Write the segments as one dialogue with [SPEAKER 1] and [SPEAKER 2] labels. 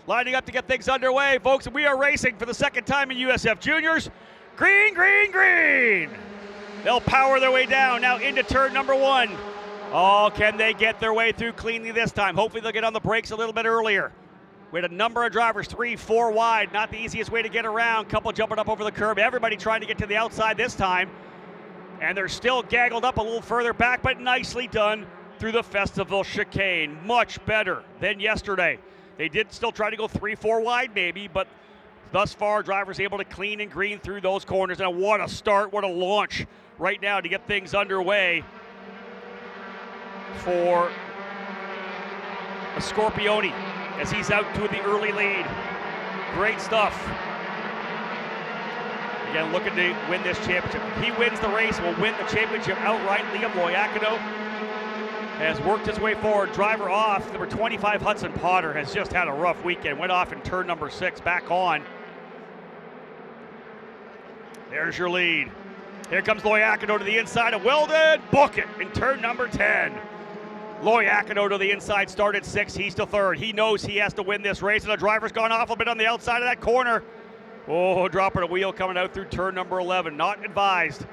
[SPEAKER 1] lining up to get things underway, folks. We are racing for the second time in USF Juniors. Green, green, green. They'll power their way down now into turn number 1. Oh, can they get their way through cleanly this time? Hopefully they'll get on the brakes a little bit earlier. We had a number of drivers, 3, 4 wide. Not the easiest way to get around. Couple jumping up over the curb. Everybody trying to get to the outside this time. And they're still gaggled up a little further back, but nicely done through the festival chicane. Much better than yesterday. They did still try to go 3, 4 wide maybe, but thus far, drivers able to clean and green through those corners. And what a start, what a launch right now to get things underway for Scorpione as he's out to the early lead. Great stuff. Again, looking to win this championship. If he wins the race, will win the championship outright. Liam Loiacono has worked his way forward. Driver off. Number 25, Hudson Potter, has just had a rough weekend. Went off in turn number 6, back on. There's your lead. Here comes Loiacono to the inside of Weldon. Book it in turn number 10. Loiacono to the inside, started 6th. He's to 3rd. He knows he has to win this race, and the driver's gone off a bit on the outside of that corner. Oh, dropping a wheel coming out through turn number 11. Not advised.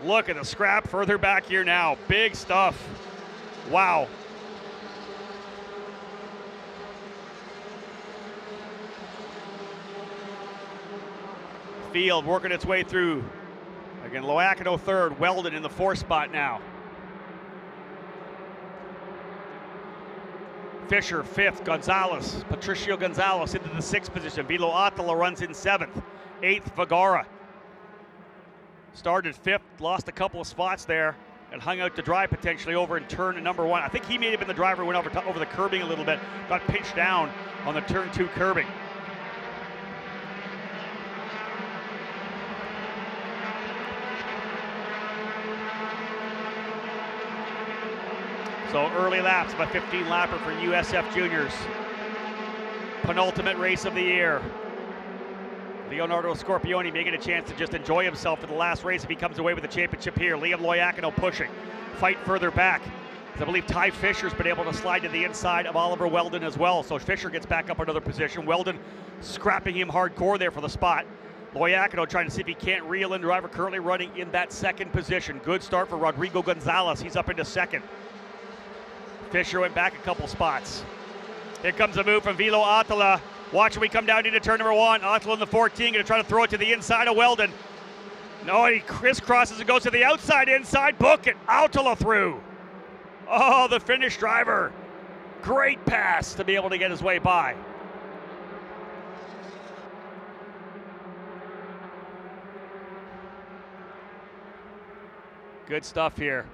[SPEAKER 1] Look at the scrap further back here now. Big stuff. Wow. Field working its way through. Again, Loiacono 3rd, Weldon in the 4th spot now. Fisher 5th, Gonzalez, Patricio Gonzalez into the 6th position. Vilo Atala runs in 7th. 8th, Vergara. Started 5th, lost a couple of spots there, and hung out to dry potentially over in turn number 1. I think he may have been the driver who went over the curbing a little bit, got pinched down on the turn 2 curbing. So early laps of a 15-lapper for USF Juniors. Penultimate race of the year. Leonardo Scorpione may get a chance to just enjoy himself for the last race if he comes away with the championship here. Liam Loiacono pushing. Fight further back. I believe Ty Fisher's been able to slide to the inside of Oliver Weldon as well. So Fisher gets back up another position. Weldon scrapping him hardcore there for the spot. Loiacono trying to see if he can't reel in. Driver currently running in that 2nd position. Good start for Rodrigo Gonzalez. He's up into 2nd. Fisher went back a couple spots. Here comes a move from Vilo Atala. Watch him, we come down into turn number 1. Atala in the 14, going to try to throw it to the inside of Weldon. No, he crisscrosses and goes to the outside, inside. Book it. Atala through. Oh, the Finnish driver. Great pass to be able to get his way by. Good stuff here.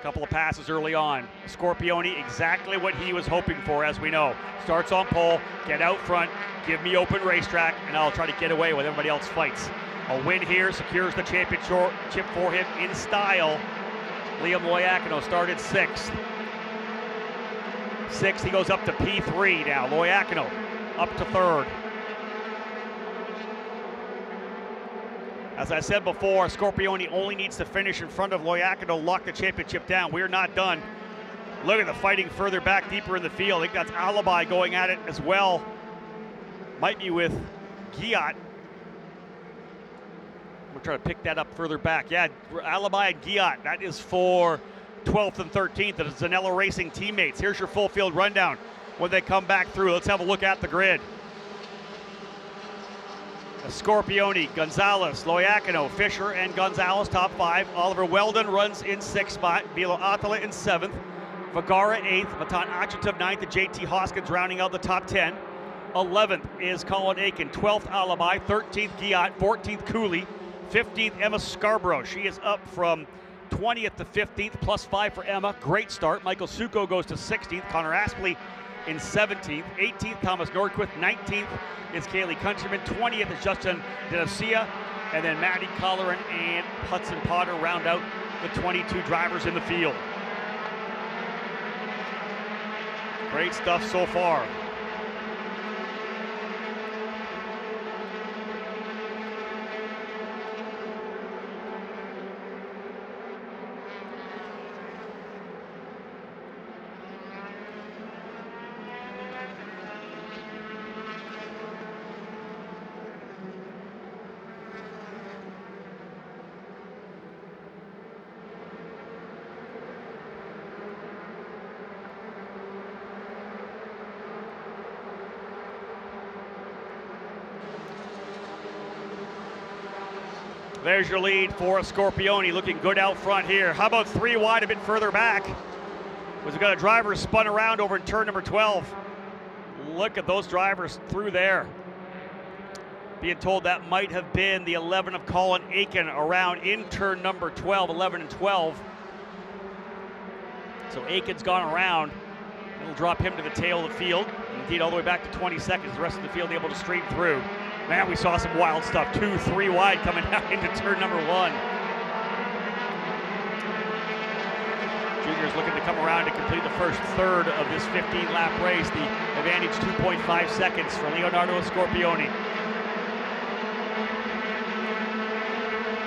[SPEAKER 1] Couple of passes early on. Scorpione, exactly what he was hoping for, as we know. Starts on pole, get out front, give me open racetrack, and I'll try to get away when everybody else fights. A win here secures the championship for him in style. Liam Loiacono started 6th. 6th, he goes up to P3 now. Loiacono up to 3rd. As I said before, Scorpione only needs to finish in front of Loiacono, lock the championship down. We're not done. Look at the fighting further back, deeper in the field. I think that's Alibi going at it as well. Might be with Giat. We're trying to pick that up further back. Yeah, Alibi and Giat. That is for 12th and 13th. The Zanello Racing teammates. Here's your full field rundown when they come back through. Let's have a look at the grid. Scorpione, Gonzalez, Loiacono, Fisher, and Gonzalez, top 5. Oliver Weldon runs in 6th spot. Vilo Atala in 7th. Vergara 8th. Matan Achetev 9th. And JT Hoskins rounding out the top 10. 11th is Colin Aiken. 12th, Alibi. 13th, Giat. 14th, Cooley. 15th, Emma Scarborough. She is up from 20th to 15th, plus 5 for Emma. Great start. Michael Suko goes to 16th. Connor Aspley in 17th. 18th, Thomas Nordquist. 19th is Kaylee Countryman. 20th is Justin Denacia. And then Maddie Colleran and Hudson Potter round out the 22 drivers in the field. Great stuff so far. There's your lead for Scorpioni, looking good out front here. How about 3 wide a bit further back? We've got a driver spun around over in turn number 12. Look at those drivers through there. Being told that might have been the 11 of Colin Aiken around in turn number 12, 11 and 12. So Aiken's gone around. It'll drop him to the tail of the field. Indeed, all the way back to 20 seconds. The rest of the field able to straighten through. Man, we saw some wild stuff. 2, 3 wide coming out into turn number 1. Juniors looking to come around to complete the first third of this 15-lap race. The advantage 2.5 seconds for Leonardo Scorpioni.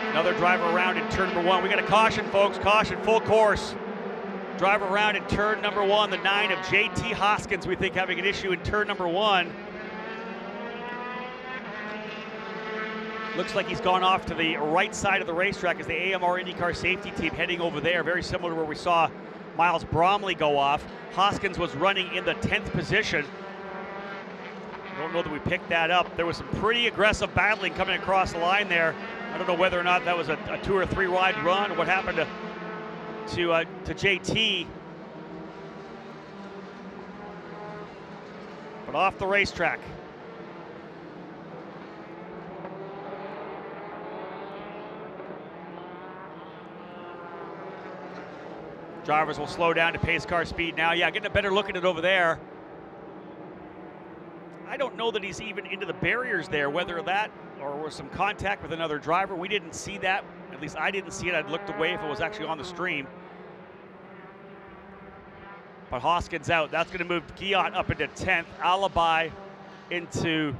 [SPEAKER 1] Another driver around in turn number 1. We got a caution, folks. Caution, full course. Driver around in turn number 1. The 9 of JT Hoskins, we think, having an issue in turn number 1. Looks like he's gone off to the right side of the racetrack as the AMR IndyCar safety team heading over there, very similar to where we saw Miles Bromley go off. Hoskins was running in the 10th position. I don't know that we picked that up. There was some pretty aggressive battling coming across the line there. I don't know whether or not that was a 2 or 3 wide run or what happened to JT. But off the racetrack. Drivers will slow down to pace car speed now. Yeah, getting a better look at it over there. I don't know that he's even into the barriers there, whether that or was some contact with another driver. We didn't see that. At least I didn't see it. I'd looked away if it was actually on the stream. But Hoskins out. That's going to move Guillot up into 10th. Alibi into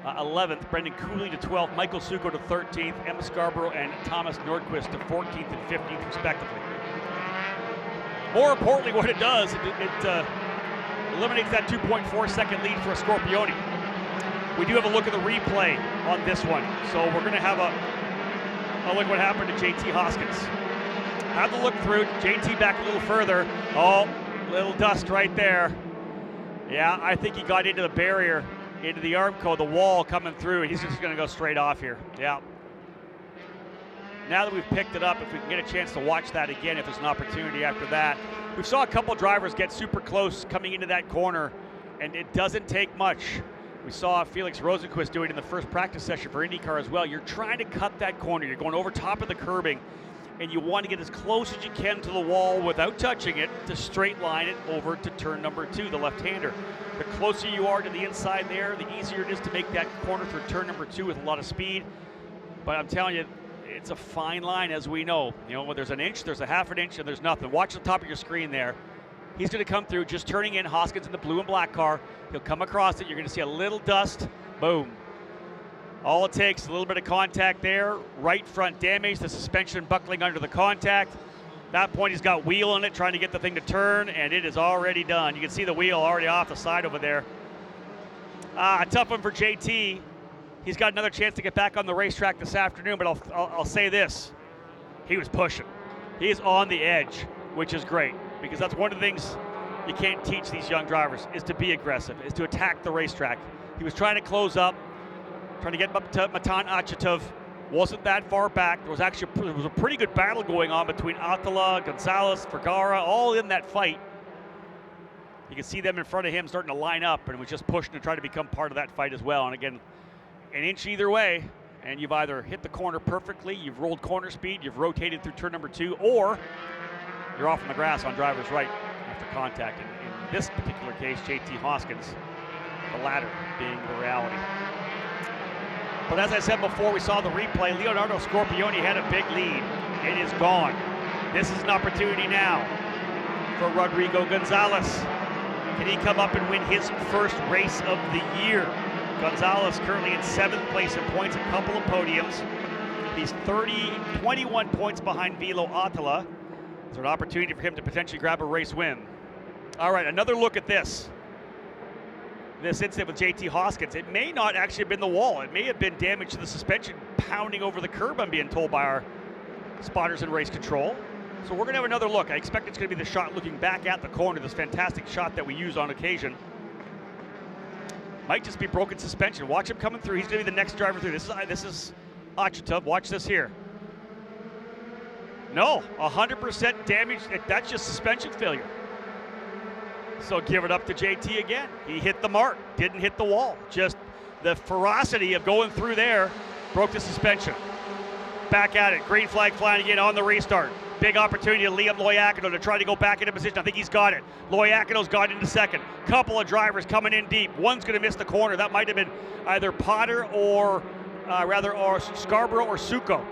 [SPEAKER 1] 11th. Brendan Cooley to 12th. Michael Succo to 13th. Emma Scarborough and Thomas Nordquist to 14th and 15th, respectively. More importantly, what it does, it eliminates that 2.4 second lead for Scorpioni. We do have a look at the replay on this one. So we're going to have a look what happened to JT Hoskins. Have the look through. JT back a little further. Oh, little dust right there. Yeah, I think he got into the barrier, into the Armco, the wall coming through. He's just going to go straight off here. Yeah. Now that we've picked it up, if we can get a chance to watch that again, if there's an opportunity after that. We saw a couple drivers get super close coming into that corner, and it doesn't take much. We saw Felix Rosenquist do it in the first practice session for IndyCar as well. You're trying to cut that corner. You're going over top of the curbing, and you want to get as close as you can to the wall without touching it to straight line it over to turn number 2, the left-hander. The closer you are to the inside there, the easier it is to make that corner through turn number 2 with a lot of speed. But I'm telling you, it's a fine line, as we know. You know, when there's an inch, there's a half an inch, and there's nothing. Watch the top of your screen there. He's going to come through, just turning in. Hoskins in the blue and black car. He'll come across it. You're going to see a little dust. Boom. All it takes, a little bit of contact there. Right front damage, the suspension buckling under the contact. At that point, he's got wheel on it, trying to get the thing to turn, and it is already done. You can see the wheel already off the side over there. A tough one for JT. He's got another chance to get back on the racetrack this afternoon, but I'll say this. He was pushing. He is on the edge, which is great, because that's one of the things you can't teach these young drivers, is to be aggressive, is to attack the racetrack. He was trying to close up, trying to get up to Matan Achatov. Wasn't that far back. There was a pretty good battle going on between Attila, Gonzalez, Vergara, all in that fight. You can see them in front of him starting to line up, and was just pushing to try to become part of that fight as well. And again, an inch either way, and you've either hit the corner perfectly, you've rolled corner speed, you've rotated through turn number 2, or you're off on the grass on driver's right after contact. And in this particular case, JT Hoskins, the latter being the reality. But as I said before, we saw the replay. Leonardo Scorpioni had a big lead. It is gone. This is an opportunity now for Rodrigo Gonzalez. Can he come up and win his first race of the year? Gonzalez currently in 7th place in points, a couple of podiums. He's 21 points behind Vilo Attila. There's an opportunity for him to potentially grab a race win. All right, another look at this incident with JT Hoskins. It may not actually have been the wall. It may have been damage to the suspension pounding over the curb, I'm being told by our spotters in race control. So we're going to have another look. I expect it's going to be the shot looking back at the corner, this fantastic shot that we use on occasion. Might just be broken suspension. Watch him coming through. He's going to be the next driver through. This is Achutov. Watch this here. No, 100% damage. That's just suspension failure. So give it up to JT again. He hit the mark, didn't hit the wall. Just the ferocity of going through there broke the suspension. Back at it. Green flag flying again on the restart. Big opportunity to Liam Loiacono to try to go back into position. I think he's got it. Loiacono's got into second. Couple of drivers coming in deep. One's going to miss the corner. That might have been either Potter or Scarborough or Suko.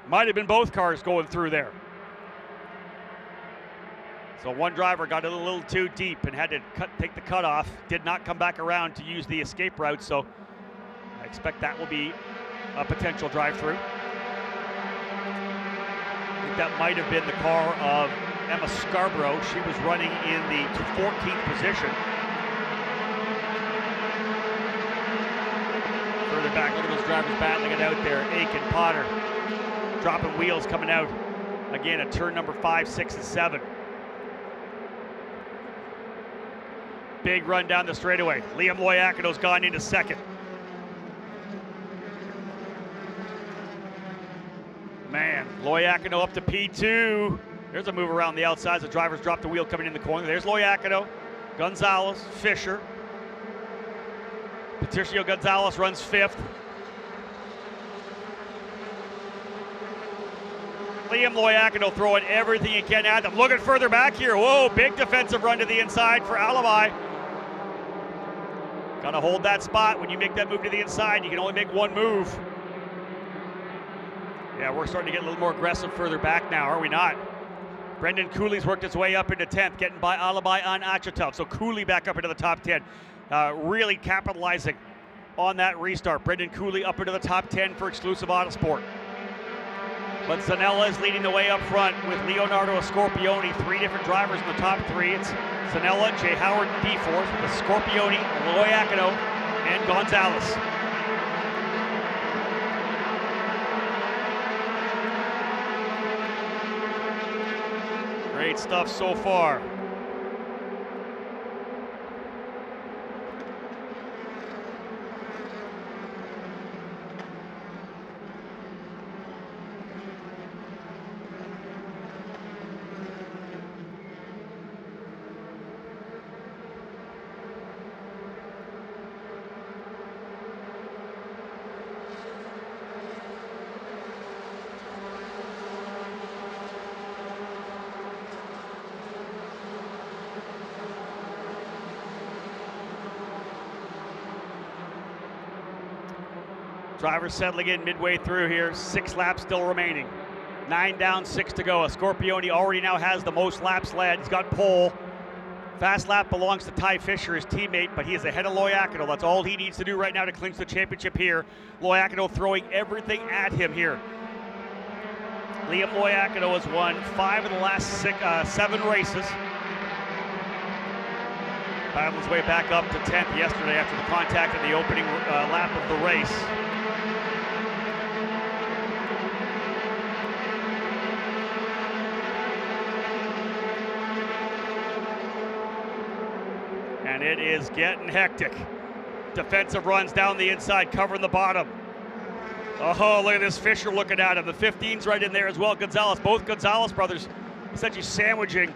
[SPEAKER 1] Might have been both cars going through there. So one driver got a little too deep and had to take the cutoff. Did not come back around to use the escape route. So I expect that will be a potential drive-through. I think that might have been the car of Emma Scarborough. She was running in the 14th position. Further back, look at those drivers battling it out there. Aiken, Potter, dropping wheels coming out. Again, at turn number 5, 6, and 7. Big run down the straightaway. Liam Loiacono's gone into second. Man, Loiacono up to P2. There's a move around the outside. The drivers drop the wheel coming in the corner. There's Loiacono, Gonzalez, Fisher. Patricio Gonzalez runs 5th. Liam Loiacono throwing everything he can at them. Looking further back here. Whoa, big defensive run to the inside for Alibi. Gotta hold that spot. When you make that move to the inside, you can only make one move. Yeah, we're starting to get a little more aggressive further back now, are we not? Brendan Cooley's worked his way up into 10th, getting by Alibi on Achutov. So Cooley back up into the top 10. Really capitalizing on that restart. Brendan Cooley up into the top 10 for Exclusive Autosport. But Zanella is leading the way up front with Leonardo Scorpioni. 3 different drivers in the top 3. It's Zanella, Jay Howard, D-Force with Scorpioni, Loiacono, and Gonzalez. Great stuff so far. Drivers settling in midway through here. 6 laps still remaining. 9 down, 6 to go. Scorpioni already now has the most laps led. He's got pole. Fast lap belongs to Ty Fisher, his teammate, but he is ahead of Loiacono. That's all he needs to do right now to clinch the championship here. Loiacono throwing everything at him here. Liam Loiacono has won 5 of the last 7 races. Battled his way back up to 10th yesterday after the contact in the opening lap of the race. And it is getting hectic. Defensive runs down the inside, covering the bottom. Oh, look at this Fisher looking at him. The 15's right in there as well. Gonzalez, both Gonzalez brothers essentially sandwiching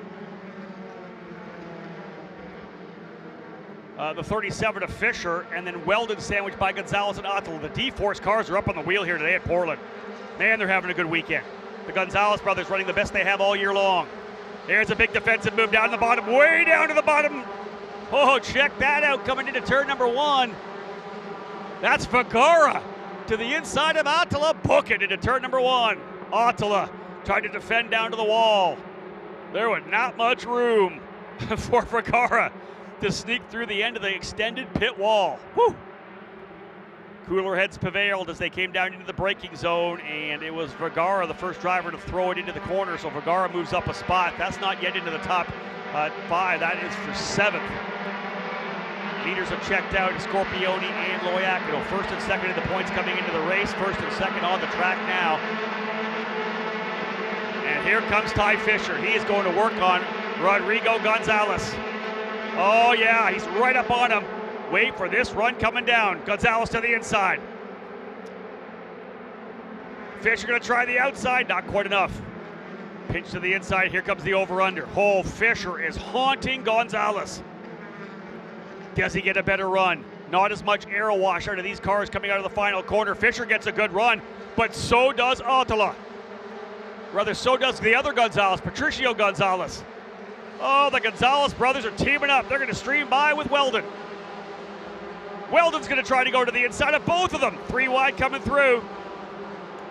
[SPEAKER 1] the 37 of Fisher, and then Weldon sandwiched by Gonzalez and Ottel. The D-Force cars are up on the wheel here today at Portland. Man, they're having a good weekend. The Gonzalez brothers running the best they have all year long. There's a big defensive move down the bottom, way down to the bottom. Oh, check that out, coming into turn number 1. That's Vergara to the inside of Attila, book it into turn number 1. Attila tried to defend down to the wall. There was not much room for Vergara to sneak through the end of the extended pit wall. Woo! Cooler heads prevailed as they came down into the braking zone, and it was Vergara, the first driver, to throw it into the corner, so Vergara moves up a spot. That's not yet into the top 5. That is for 7th. Leaders are checked out, Scorpioni and Loiacono. First and second in the points coming into the race. First and second on the track now. And here comes Ty Fisher. He is going to work on Rodrigo Gonzalez. Oh yeah, he's right up on him. Wait for this run coming down. Gonzalez to the inside. Fisher gonna try the outside, not quite enough. Pinch to the inside, here comes the over-under. Oh, Fisher is haunting Gonzalez. Does he get a better run? Not as much aero wash out of these cars coming out of the final corner. Fisher gets a good run, but so does Autola. Rather, so does the other Gonzalez, Patricio Gonzalez. Oh, the Gonzalez brothers are teaming up. They're gonna stream by with Weldon. Weldon's gonna try to go to the inside of both of them. 3 wide coming through.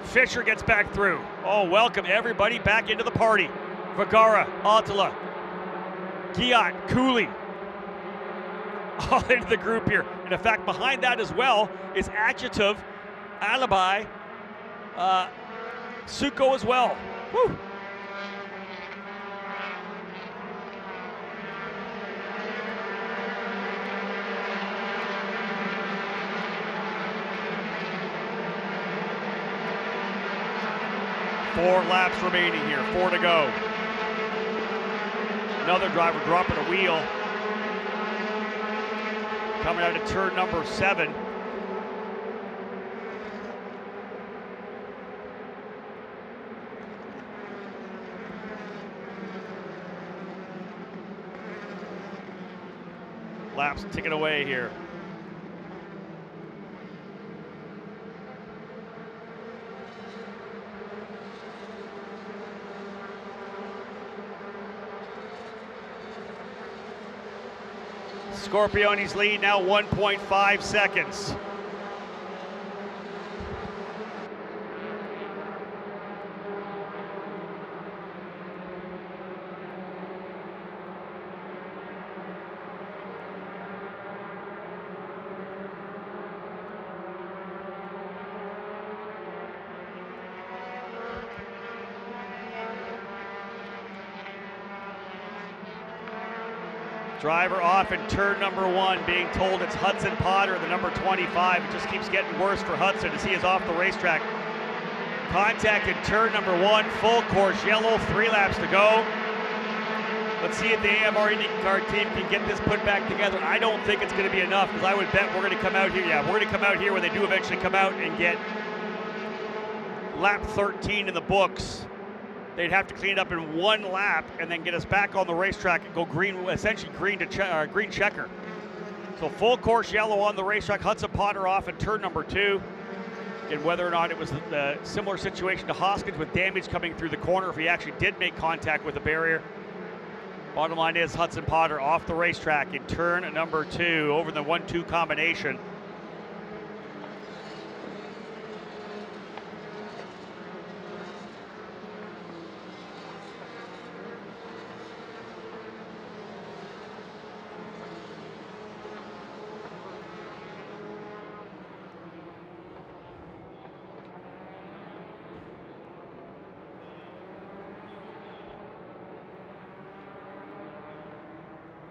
[SPEAKER 1] Fisher gets back through. Oh, welcome everybody back into the party. Vergara, Autola, Giat, Cooley, all into the group here. And in fact, behind that as well is Adjective, Alibi, Suko as well. Woo. Four laps remaining here, 4 to go. Another driver dropping a wheel. Coming out of turn number 7. Laps ticking away here. Scorpione's lead now 1.5 seconds. Driver off in turn number 1, being told it's Hudson Potter, the number 25. It just keeps getting worse for Hudson as he is off the racetrack. Contact in turn number 1, full course yellow, 3 laps to go. Let's see if the AMR IndyCar team can get this put back together. I don't think it's going to be enough, because I would bet we're going to come out here. Yeah, we're going to come out here when they do eventually come out and get lap 13 in the books. They'd have to clean it up in 1 lap and then get us back on the racetrack and go green, essentially green checker. So full course yellow on the racetrack. Hudson Potter off at turn number 2. And whether or not it was a similar situation to Hoskins with damage coming through the corner, if he actually did make contact with the barrier. Bottom line is Hudson Potter off the racetrack in turn number 2 over the 1-2 combination.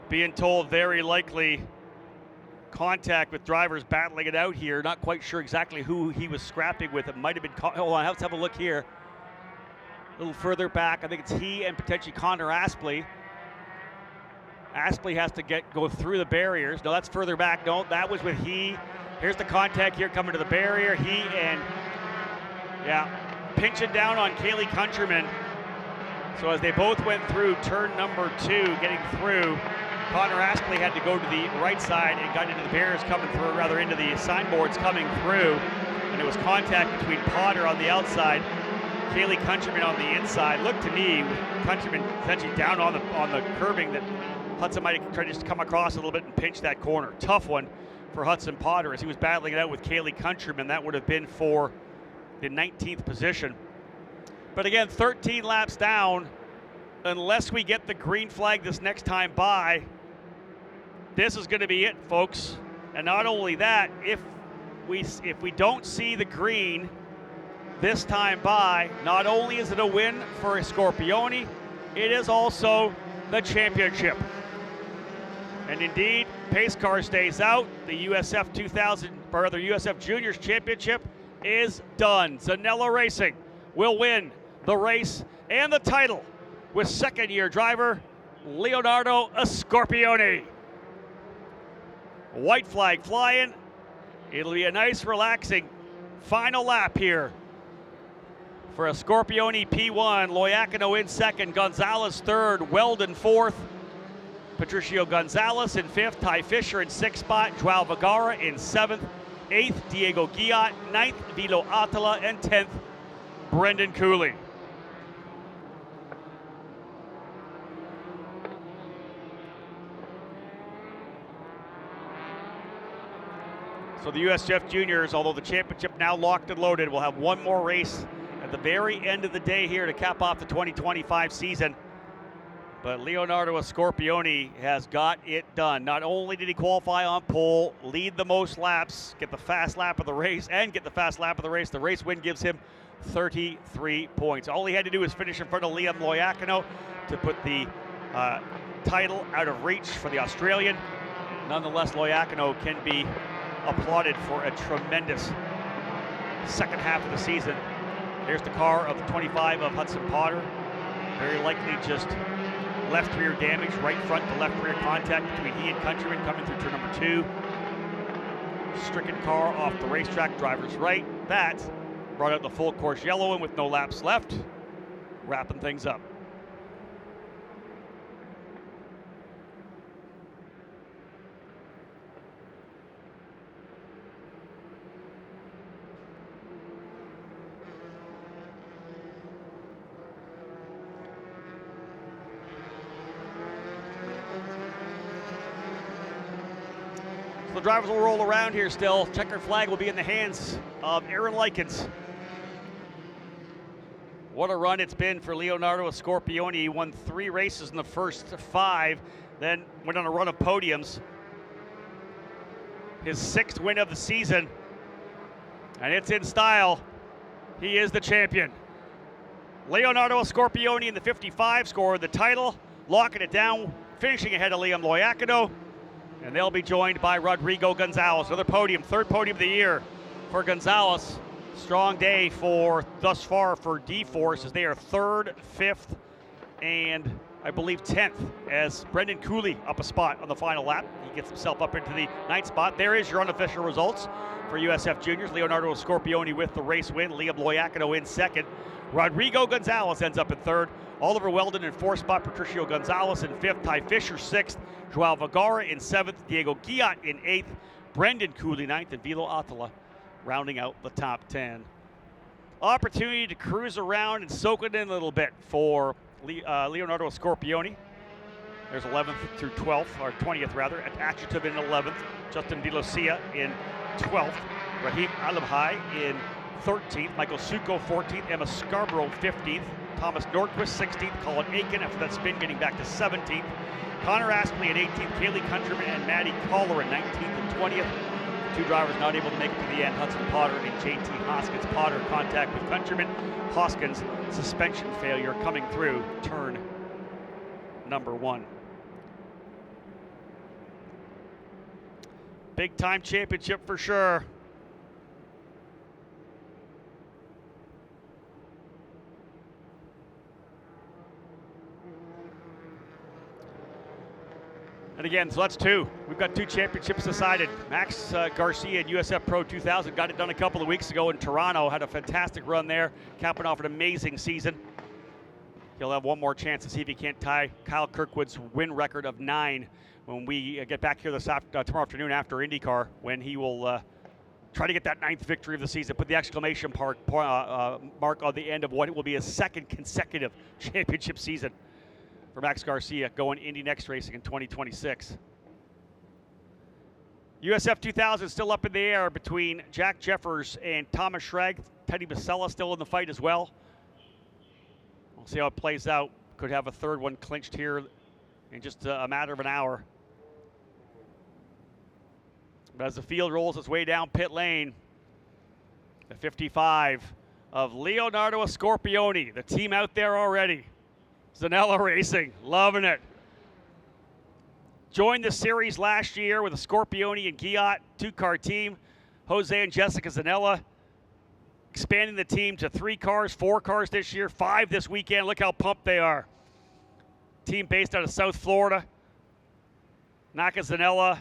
[SPEAKER 1] Being told very likely contact with drivers battling it out here. Not quite sure exactly who he was scrapping with. It might have been, hold on, let's have a look here. A little further back, I think it's he and potentially Connor Aspley. Aspley has to go through the barriers. No, that's further back. No, that was with he. Here's the contact here coming to the barrier. He and, yeah, pinching down on Kaylee Countryman. So as they both went through turn number 2, getting through, Connor Aspley had to go to the right side and got into the barriers coming through, rather into the signboards coming through. And it was contact between Potter on the outside, Kaylee Countryman on the inside. Looked to me, with Countryman essentially down on the curbing, that Hudson might have tried to just come across a little bit and pinch that corner. Tough one for Hudson Potter as he was battling it out with Kaylee Countryman. That would have been for the 19th position. But again, 13 laps down, unless we get the green flag this next time by, this is going to be it, folks. And not only that, if we don't see the green this time by, not only is it a win for Scorpione, it is also the championship. And indeed, pace car stays out. The USF Juniors Championship is done. Zanella Racing will win the race and the title with second-year driver Leonardo Scorpione. White flag flying. It'll be a nice, relaxing final lap here For a Scorpione P1, Loiacono in second, Gonzalez third, Weldon fourth, Patricio Gonzalez in fifth, Ty Fisher in sixth spot, Joao Vergara in seventh, eighth, Diego Guillat, ninth, Vilo Atala, and 10th, Brendan Cooley. So the USF Juniors, although the championship now locked and loaded, will have one more race at the very end of the day here to cap off the 2025 season. But Leonardo Scorpione has got it done. Not only did he qualify on pole, lead the most laps, get the fast lap of the race, the race win gives him 33 points. All he had to do was finish in front of Liam Loiacono to put the title out of reach for the Australian. Nonetheless, Loiacono can be applauded for a tremendous second half of the season. There's the car of the 25 of Hudson Potter. Very likely just left rear damage, right front to left rear contact between he and Countryman coming through turn number 2. Stricken car off the racetrack, driver's right. That brought out the full course yellow one with no laps left, wrapping things up. The drivers will roll around here still. Checkered flag will be in the hands of Aaron Likens. What a run it's been for Leonardo Scorpione. He won 3 races in the first 5, then went on a run of podiums. His 6th win of the season, and it's in style. He is the champion. Leonardo Scorpione in the 55 scored the title, locking it down, finishing ahead of Liam Loiacono. And they'll be joined by Rodrigo Gonzalez. Another podium, 3rd podium of the year for Gonzalez. Strong day thus far for D-Force as they are 3rd, 5th, and I believe 10th as Brendan Cooley up a spot on the final lap. He gets himself up into the 9th spot. There is your unofficial results for USF Juniors. Leonardo Scorpione with the race win. Liam Loiacono in 2nd. Rodrigo Gonzalez ends up in 3rd. Oliver Weldon in 4th spot. Patricio Gonzalez in 5th. Ty Fisher 6th. Joao Vergara in 7th. Diego Guillat in 8th. Brendan Cooley 9th. And Vilo Atala rounding out the top 10. Opportunity to cruise around and soak it in a little bit for Leonardo Scorpione. There's 11th through 12th, or 20th rather, at Achitov in 11th. Justin De Lucia in 12th. Rahim Alamhai in 13th. Michael Suko 14th. Emma Scarborough 15th. Thomas Nordquist 16th. Colin Aiken after that spin getting back to 17th. Connor Aspley at 18th. Kaylee Countryman and Maddie Collar at 19th and 20th. The 2 drivers not able to make it to the end. Hudson Potter and JT Hoskins. Potter contact with Countryman. Hoskins suspension failure coming through turn number 1. Big time championship for sure. And again, so that's 2. We've got 2 championships decided. Max Garcia and USF Pro 2000 got it done a couple of weeks ago in Toronto. Had a fantastic run there, capping off an amazing season. He'll have one more chance to see if he can't tie Kyle Kirkwood's win record of 9 when we get back here tomorrow afternoon after IndyCar, when he will try to get that 9th victory of the season, put the exclamation mark on the end of what it will be a 2nd consecutive championship season for Max Garcia going Indy Next Racing in 2026. USF 2000 still up in the air between Jack Jeffers and Thomas Schrag. Teddy Basella still in the fight as well. We'll see how it plays out. Could have a 3rd one clinched here in just a matter of an hour. But as the field rolls its way down pit lane, the 55 of Leonardo Scorpione, the team out there already. Zanella Racing, loving it. Joined the series last year with a Scorpione and Guillat 2-car team. Jose and Jessica Zanella expanding the team to 3 cars, 4 cars this year, 5 this weekend. Look how pumped they are. Team based out of South Florida. Naka Zanella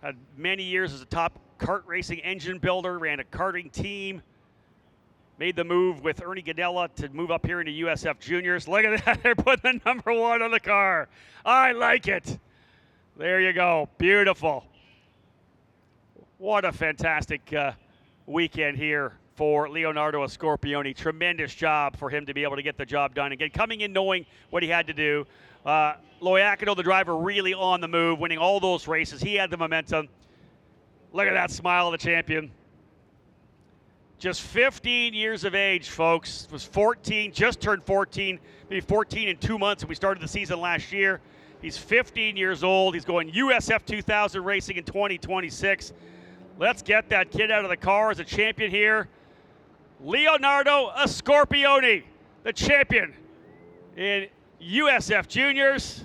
[SPEAKER 1] had many years as a top kart racing engine builder, ran a karting team, made the move with Ernie Ganella to move up here into USF Juniors. Look at that. They're putting the number 1 on the car. I like it. There you go. Beautiful. What a fantastic weekend here for Leonardo Scorpioni. Tremendous job for him to be able to get the job done. Again, coming in knowing what he had to do. Loiacono, the driver, really on the move, winning all those races. He had the momentum. Look at that smile of the champion. Just 15 years of age, folks. Was 14, just turned 14, maybe 14 in 2 months, and we started the season last year. He's 15 years old. He's going USF 2000 racing in 2026. Let's get that kid out of the car as a champion here. Leonardo Scorpioni, the champion in USF Juniors,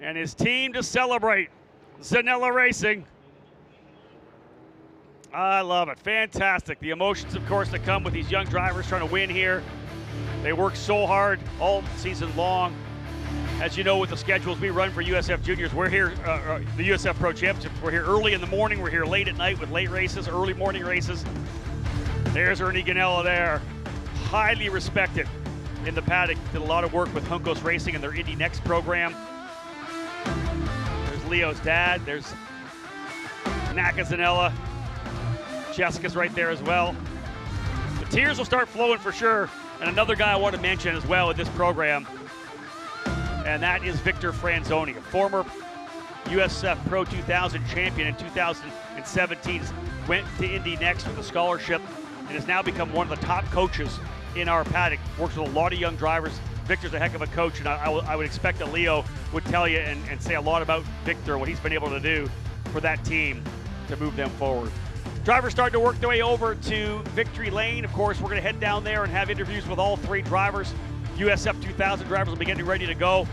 [SPEAKER 1] and his team to celebrate. Zanella Racing. I love it. Fantastic. The emotions, of course, that come with these young drivers trying to win here. They work so hard all season long. As you know, with the schedules we run for USF Juniors, we're here, the USF Pro Championships, we're here early in the morning, we're here late at night with late races, early morning races. There's Ernie Ganella there, highly respected in the paddock. Did a lot of work with Juncos Racing and their Indy Next program. There's Leo's dad, there's Naka Zanella. Jessica's right there as well. The tears will start flowing for sure. And another guy I want to mention as well in this program, and that is Victor Franzoni, a former USF Pro 2000 champion in 2017. Went to Indy Next with a scholarship and has now become one of the top coaches in our paddock. Works with a lot of young drivers. Victor's a heck of a coach, and I would expect that Leo would tell you and say a lot about Victor, what he's been able to do for that team to move them forward. Drivers starting to work their way over to Victory Lane. Of course, we're going to head down there and have interviews with all 3 drivers. USF 2000 drivers will be getting ready to go.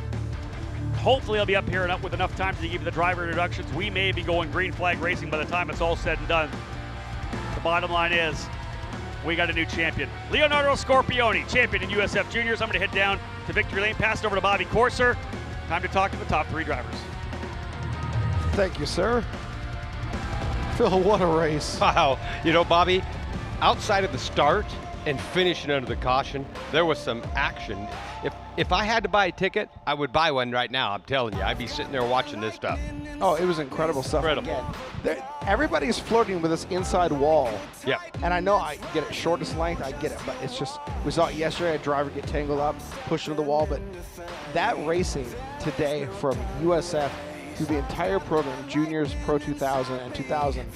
[SPEAKER 1] Hopefully, I'll be up here and up with enough time to give you the driver introductions. We may be going green flag racing by the time it's all said and done. The bottom line is, we got a new champion. Leonardo Scorpioni, champion in USF Juniors. I'm going to head down to Victory Lane, pass it over to Bobby Corser. Time to talk to the top 3 drivers.
[SPEAKER 2] Thank you, sir. Phil, what a race.
[SPEAKER 3] Wow. You know, Bobby, outside of the start and finishing under the caution, there was some action. If I had to buy a ticket, I would buy one right now. I'm telling you, I'd be sitting there watching this stuff.
[SPEAKER 2] Oh, it was incredible stuff.
[SPEAKER 3] Incredible.
[SPEAKER 2] Again, everybody's flirting with this inside wall.
[SPEAKER 3] Yeah.
[SPEAKER 2] And I know I get it, shortest length, I get it, but it's just, we saw it yesterday, a driver get tangled up, pushed into the wall, but that racing today from USF through the entire program, Juniors, Pro 2000, and 2000,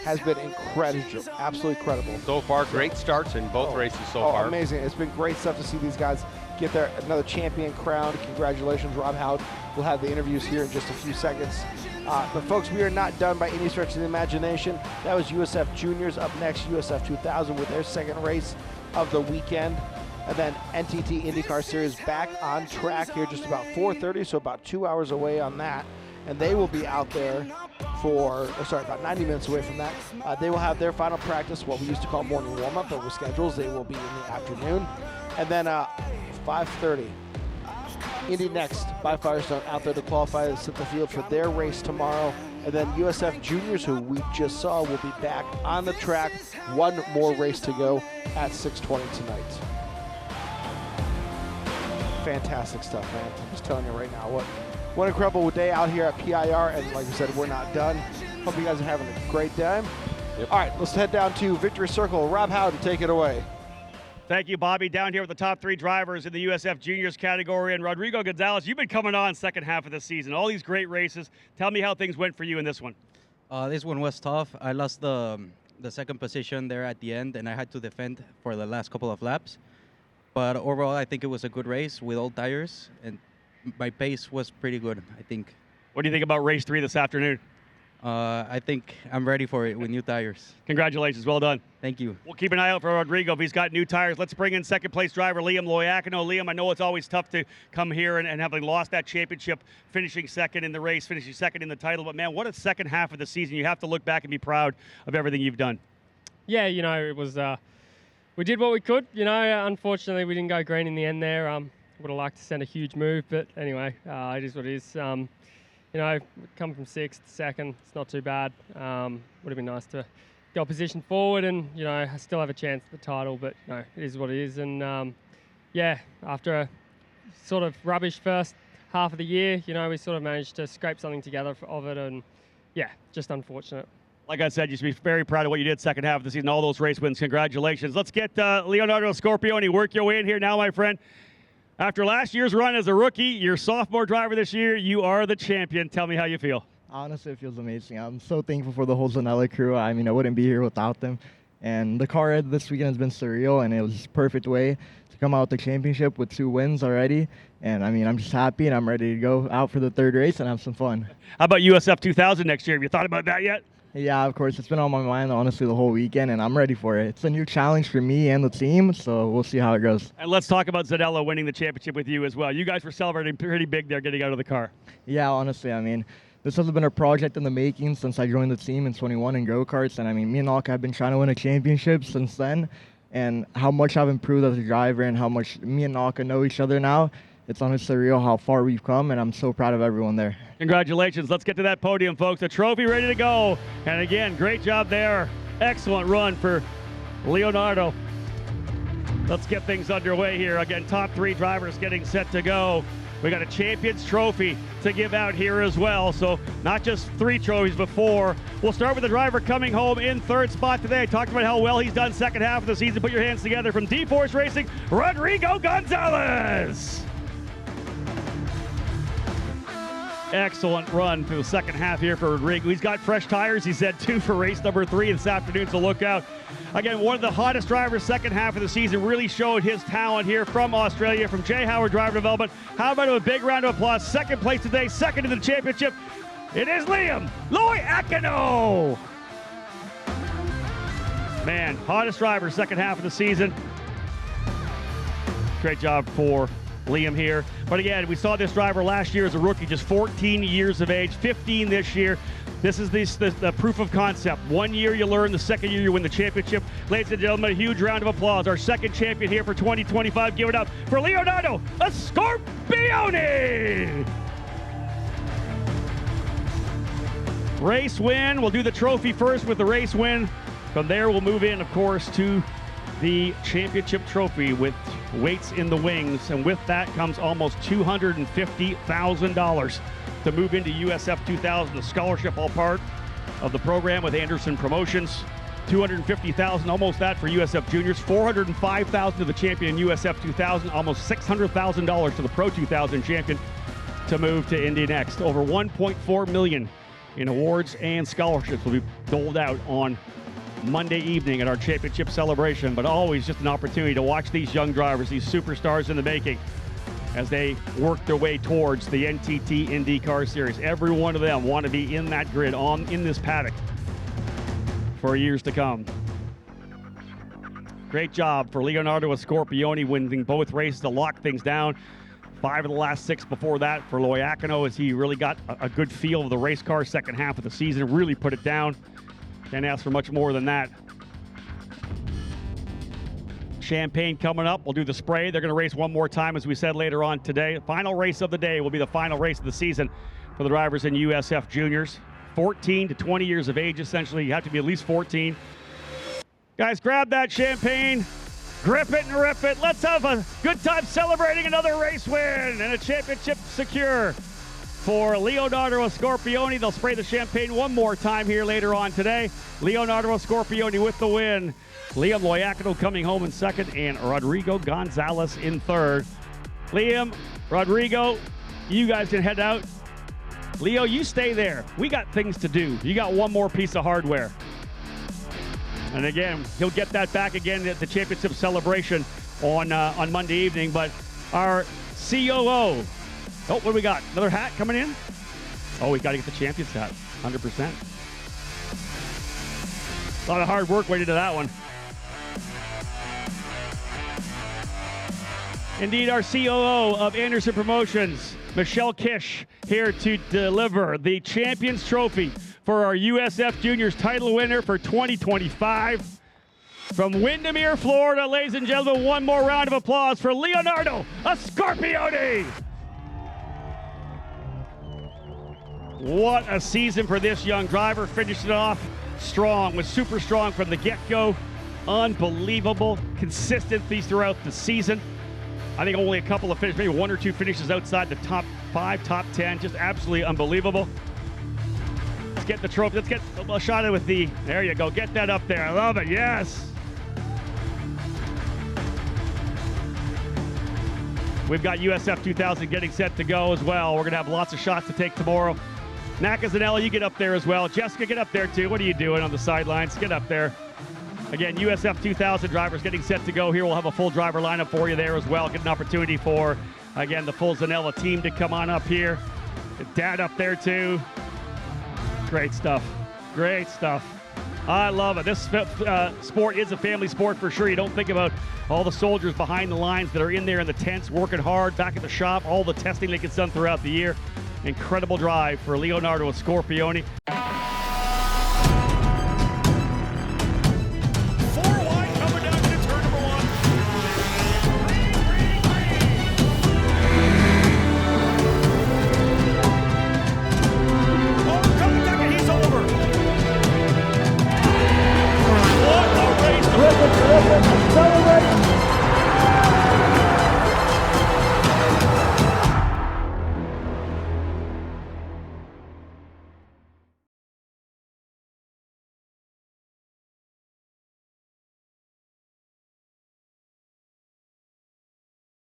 [SPEAKER 2] has been incredible, absolutely incredible.
[SPEAKER 3] So far, great starts in both races so far.
[SPEAKER 2] Amazing. It's been great stuff to see these guys get their another champion crowned. Congratulations, Rob Howard. We'll have the interviews here in just a few seconds. But folks, we are not done by any stretch of the imagination. That was USF Juniors. Up next, USF 2000 with their second race of the weekend. And then NTT IndyCar Series back on track here just about 4:30, so about 2 hours away on that. And they will be out there for, about 90 minutes away from that. They will have their final practice, what we used to call morning warm-up, but with schedules, they will be in the afternoon. And then 5:30, Indy Next by Firestone out there to qualify to set the field for their race tomorrow. And then USF Juniors, who we just saw, will be back on the track. One more race to go at 6:20 tonight. Fantastic stuff, man. I'm just telling you right now, what an incredible day out here at PIR, and like I said, we're not done. Hope you guys are having a great time. Yep. All right, let's head down to Victory Circle. Rob Howden, take it away.
[SPEAKER 1] Thank you, Bobby. Down here with the top 3 drivers in the USF Juniors category, and Rodrigo Gonzalez, you've been coming on second half of the season. All these great races. Tell me how things went for you in this one.
[SPEAKER 4] This one was tough. I lost the second position there at the end, and I had to defend for the last couple of laps. But overall, I think it was a good race with all tires, and my pace was pretty good, I think.
[SPEAKER 1] What do you think about race 3 this afternoon?
[SPEAKER 4] I think I'm ready for it with new tires.
[SPEAKER 1] Congratulations, well done.
[SPEAKER 4] Thank you.
[SPEAKER 1] We'll keep an eye out for Rodrigo if he's got new tires. Let's bring in second place driver Liam Loiacono. Liam, I know it's always tough to come here and having lost that championship, finishing second in the race, finishing second in the title, but man, what a second half of the season. You have to look back and be proud of everything you've done.
[SPEAKER 5] Yeah, you know, it was, we did what we could. You know, unfortunately we didn't go green in the end there. Would have liked to send a huge move, but anyway, it is what it is. You know, come from 6th to 2nd, it's not too bad. Would have been nice to got positioned forward, and I still have a chance at the title. But it is what it is. And yeah, after a sort of rubbish first half of the year, we sort of managed to scrape something together of it, and yeah, just unfortunate.
[SPEAKER 1] Like I said, you should be very proud of what you did second half of the season, all those race wins. Congratulations. Let's get Leonardo Scorpioni. Work your way in here now, my friend. After last year's run as a rookie, your sophomore driver this year, you are the champion. Tell me how you feel.
[SPEAKER 6] Honestly, it feels amazing. I'm so thankful for the whole Zanella crew. I mean, I wouldn't be here without them. And the car ride this weekend has been surreal, and it was just a perfect way to come out with the championship with 2 wins already. And, I mean, I'm just happy, and I'm ready to go out for the 3rd race and have some fun.
[SPEAKER 1] How about USF 2000 next year? Have you thought about that yet?
[SPEAKER 6] Yeah, of course. It's been on my mind, honestly, the whole weekend, and I'm ready for it. It's a new challenge for me and the team, so we'll see how it goes.
[SPEAKER 1] And let's talk about Zanella winning the championship with you as well. You guys were celebrating pretty big there getting out of the car.
[SPEAKER 6] Yeah, honestly, I mean, this has been a project in the making since I joined the team in 21 in go-karts, and I mean, me and Alka have been trying to win a championship since then, and how much I've improved as a driver and how much me and Alka know each other now. It's honestly surreal how far we've come, and I'm so proud of everyone there.
[SPEAKER 1] Congratulations. Let's get to that podium, folks. The trophy ready to go. And again, great job there. Excellent run for Leonardo. Let's get things underway here. Again, top 3 drivers getting set to go. We got a Champions Trophy to give out here as well. So not just 3 trophies, but 4. We'll start with the driver coming home in 3rd spot today. Talked about how well he's done second half of the season. Put your hands together from D-Force Racing, Rodrigo Gonzalez. Excellent run through the second half here for Rodrigo. He's got fresh tires, he said, too, for race number 3 this afternoon, so look out. Again, one of the hottest drivers second half of the season, really showed his talent here from Australia, from J. Howard Driver Development. How about a big round of applause? Second place today, second in the championship. It is Liam Loiakino. Man, hottest driver second half of the season. Great job for Liam here. But again, we saw this driver last year as a rookie, just 14 years of age, 15 this year. This is the proof of concept. 1 year you learn, the second year you win the championship. Ladies and gentlemen, a huge round of applause. Our second champion here for 2025. Give it up for Leonardo Scorpioni. Race win. We'll do the trophy first with the race win. From there, we'll move in, of course, to the championship trophy with weights in the wings, and with that comes almost $250,000 to move into USF 2000, the scholarship, all part of the program with Anderson Promotions. $250,000, almost that for USF Juniors. $405,000 to the champion in USF 2000, almost $600,000 to the Pro 2000 champion to move to Indy next. Over $1.4 million in awards and scholarships will be doled out on Monday evening at our championship celebration, but always just an opportunity to watch these young drivers, these superstars in the making, as they work their way towards the NTT IndyCar Series. Every one of them want to be in that grid, in this paddock for years to come. Great job for Leonardo Scorpioni, winning both races to lock things down. 5 of the last 6 before that for Loiakino, as he really got a good feel of the race car second half of the season, really put it down. Can't ask for much more than that. Champagne coming up. We'll do the spray. They're going to race one more time, as we said later on today. Final race of the day will be the final race of the season for the drivers in USF Juniors. 14 to 20 years of age, essentially. You have to be at least 14. Guys, grab that champagne, grip it and rip it. Let's have a good time celebrating another race win and a championship secure for Leonardo Scorpioni. They'll spray the champagne one more time here later on today. Leonardo Scorpioni with the win. Liam Loiakino coming home in second, and Rodrigo Gonzalez in third. Liam, Rodrigo, you guys can head out. Leo, you stay there. We got things to do. You got one more piece of hardware. And again, he'll get that back again at the championship celebration on Monday evening. But our COO, what do we got? Another hat coming in? Oh, we got to get the champion's hat, 100%. A lot of hard work went into that one. Indeed, our COO of Anderson Promotions, Michelle Kish, here to deliver the Champions Trophy for our USF Juniors title winner for 2025. From Windermere, Florida, ladies and gentlemen, one more round of applause for Leonardo Scorpioni. What a season for this young driver, finishing off strong, was super strong from the get-go. Unbelievable consistency throughout the season. I think only a couple of finishes, maybe 1 or 2 finishes outside the top 5, top 10. Just absolutely unbelievable. Let's get the trophy. Let's get a shot at it with the, there you go. Get that up there. I love it. Yes. We've got USF 2000 getting set to go as well. We're going to have lots of shots to take tomorrow. Nakazanella, you get up there as well. Jessica, get up there too. What are you doing on the sidelines? Get up there. Again, USF 2000 drivers getting set to go here. We'll have a full driver lineup for you there as well. Get an opportunity for, again, the full Zanella team to come on up here. Dad up there too. Great stuff. Great stuff. I love it. This sport is a family sport for sure. You don't think about all the soldiers behind the lines that are in there in the tents, working hard, back at the shop, all the testing that gets done throughout the year. Incredible drive for Leonardo Scorpioni.
[SPEAKER 7] Celebrate!